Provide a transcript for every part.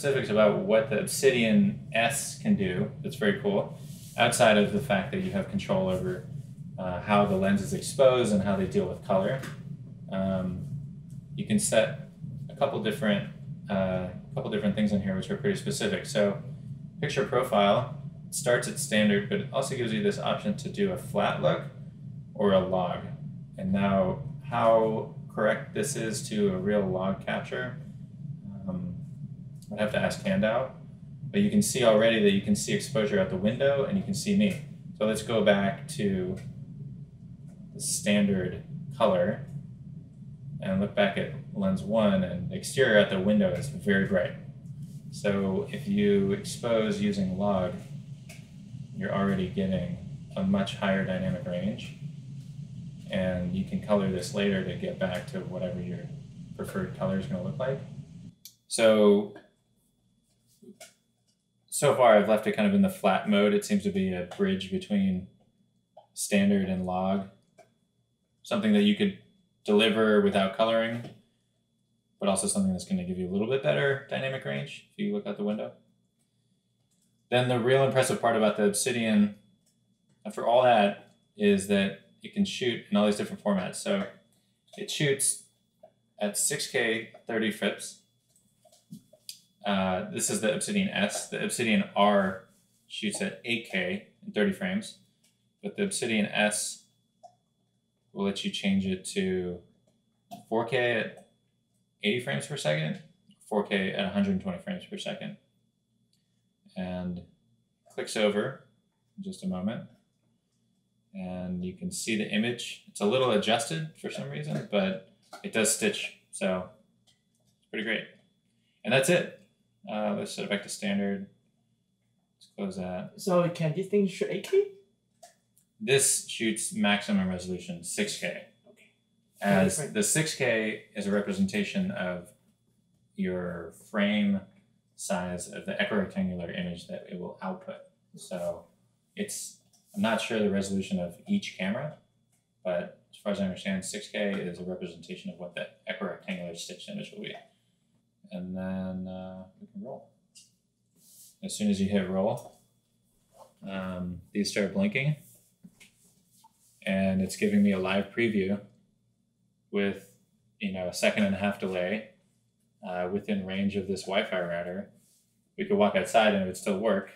specifics about what the Obsidian S can do that's very cool, outside of the fact that you have control over how the lens is exposed and how they deal with color. You can set a couple different things in here which are pretty specific. So picture profile starts at standard, but it also gives you this option to do a flat look or a log. And now how correct this is to a real log capture, I'd have to ask Kandao. But you can see already that you can see exposure out the window and you can see me. So let's go back to the standard color and look back at lens 1, and the exterior out the window is very bright. So if you expose using log, you're already getting a much higher dynamic range, and you can color this later to get back to whatever your preferred color is going to look like. So far I've left it kind of in the flat mode. It seems to be a bridge between standard and log, something that you could deliver without coloring, but also something that's going to give you a little bit better dynamic range if you look out the window. Then the real impressive part about the Obsidian, after all that, is that it can shoot in all these different formats. So it shoots at 6K 30 FIPS. This is the Obsidian S. The Obsidian R shoots at 8K in 30 frames, but the Obsidian S will let you change it to 4K at 80 frames per second, 4K at 120 frames per second. And clicks over in just a moment, and you can see the image. It's a little adjusted for some reason, but it does stitch, so it's pretty great. And that's it. Let's set it back to standard. Let's close that. So can this thing shoot 8K? This shoots maximum resolution 6K. Okay. As the 6K is a representation of your frame size of the equirectangular image that it will output. So I'm not sure the resolution of each camera, but as far as I understand, 6K is a representation of what the equirectangular stitched image will be. And then we can roll. As soon as you hit roll, these start blinking, and it's giving me a live preview with a 1.5 second delay within range of this Wi-Fi router. We could walk outside and it would still work,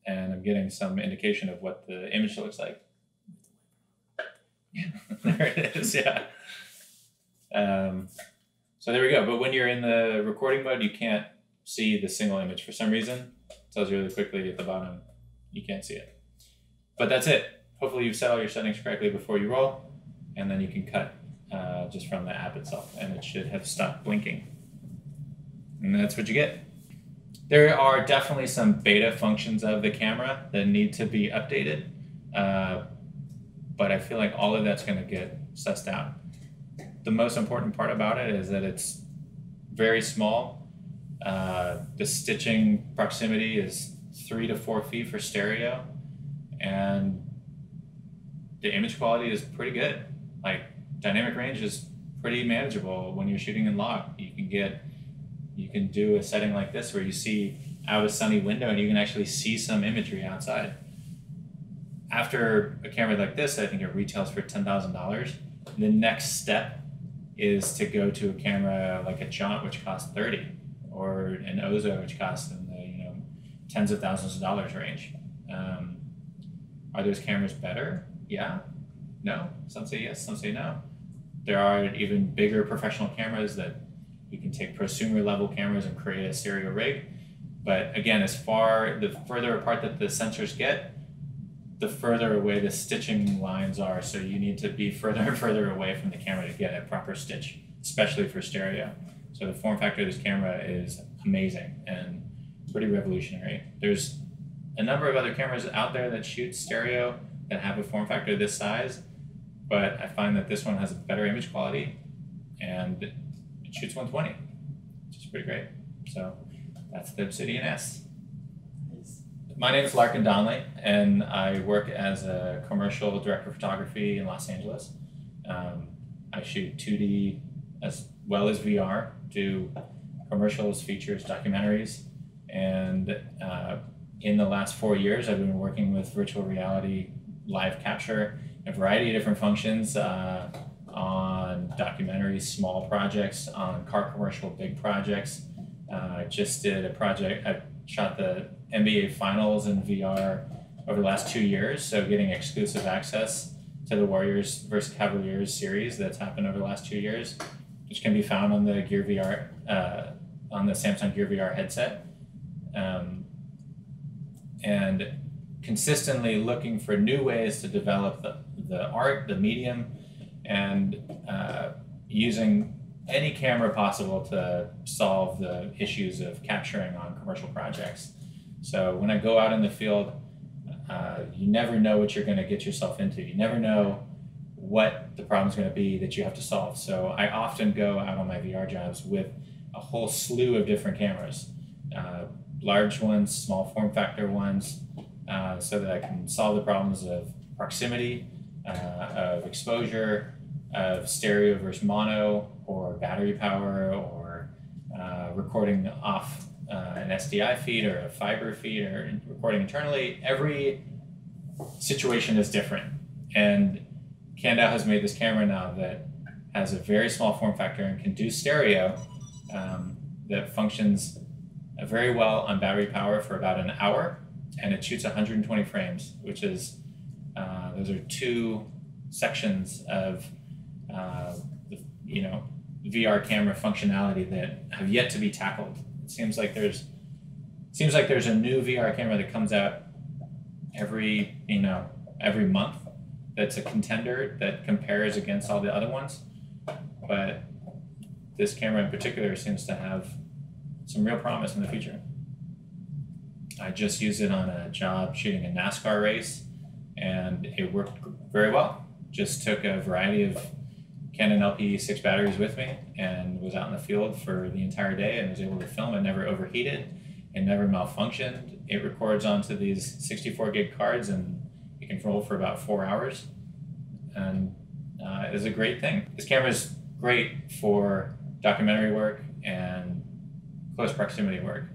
and I'm getting some indication of what the image looks like. There it is, yeah. So there we go. But when you're in the recording mode, you can't see the single image for some reason. It tells you really quickly at the bottom, you can't see it. But that's it. Hopefully you've set all your settings correctly before you roll, and then you can cut just from the app itself, and it should have stopped blinking. And that's what you get. There are definitely some beta functions of the camera that need to be updated, but I feel like all of that's going to get sussed out. The most important part about it is that it's very small. The stitching proximity is 3 to 4 feet for stereo, and the image quality is pretty good. Like, dynamic range is pretty manageable when you're shooting in log. You can do a setting like this where you see out a sunny window and you can actually see some imagery outside. After a camera like this, I think it retails for $10,000. The next step is to go to a camera like a Jaunt, which costs $30,000, or an Ozo, which costs in the tens of thousands of dollars range. Are those cameras better? Yeah. No. Some say yes, some say no. There are even bigger professional cameras that you can take prosumer level cameras and create a stereo rig. But again, the further apart that the sensors get, the further away the stitching lines are. So you need to be further and further away from the camera to get a proper stitch, especially for stereo. So the form factor of this camera is amazing and pretty revolutionary. There's a number of other cameras out there that shoot stereo that have a form factor this size, but I find that this one has a better image quality and it shoots 120, which is pretty great. So that's the Obsidian S. My name is Larkin Donnelly, and I work as a commercial director of photography in Los Angeles. I shoot 2D as well as VR, do commercials, features, documentaries. And in the last 4 years, I've been working with virtual reality live capture, a variety of different functions on documentaries, small projects, on car commercial, big projects. I just did a project, I shot the NBA Finals in VR over the last 2 years, so getting exclusive access to the Warriors versus Cavaliers series that's happened over the last 2 years, which can be found on the Gear VR, on the Samsung Gear VR headset. And consistently looking for new ways to develop the art, the medium, and using any camera possible to solve the issues of capturing on commercial projects. So when I go out in the field, you never know what you're going to get yourself into. You never know what the problem's going to be that you have to solve. So I often go out on my VR jobs with a whole slew of different cameras, large ones, small form factor ones, so that I can solve the problems of proximity, of exposure, of stereo versus mono, or battery power, or recording off an SDI feed or a fiber feed, or recording internally. Every situation is different. And Kandao has made this camera now that has a very small form factor and can do stereo, that functions very well on battery power for about an hour, and it shoots 120 frames, which is, those are 2 sections of VR camera functionality that have yet to be tackled. It seems like there's a new VR camera that comes out every month that's a contender that compares against all the other ones. But this camera in particular seems to have some real promise in the future. I just used it on a job shooting a NASCAR race, and it worked very well. Just took a variety of Canon LP6 batteries with me and was out in the field for the entire day and was able to film. It never overheated, it never malfunctioned. It records onto these 64 gig cards, and it can roll for about 4 hours. And it is a great thing. This camera is great for documentary work and close proximity work.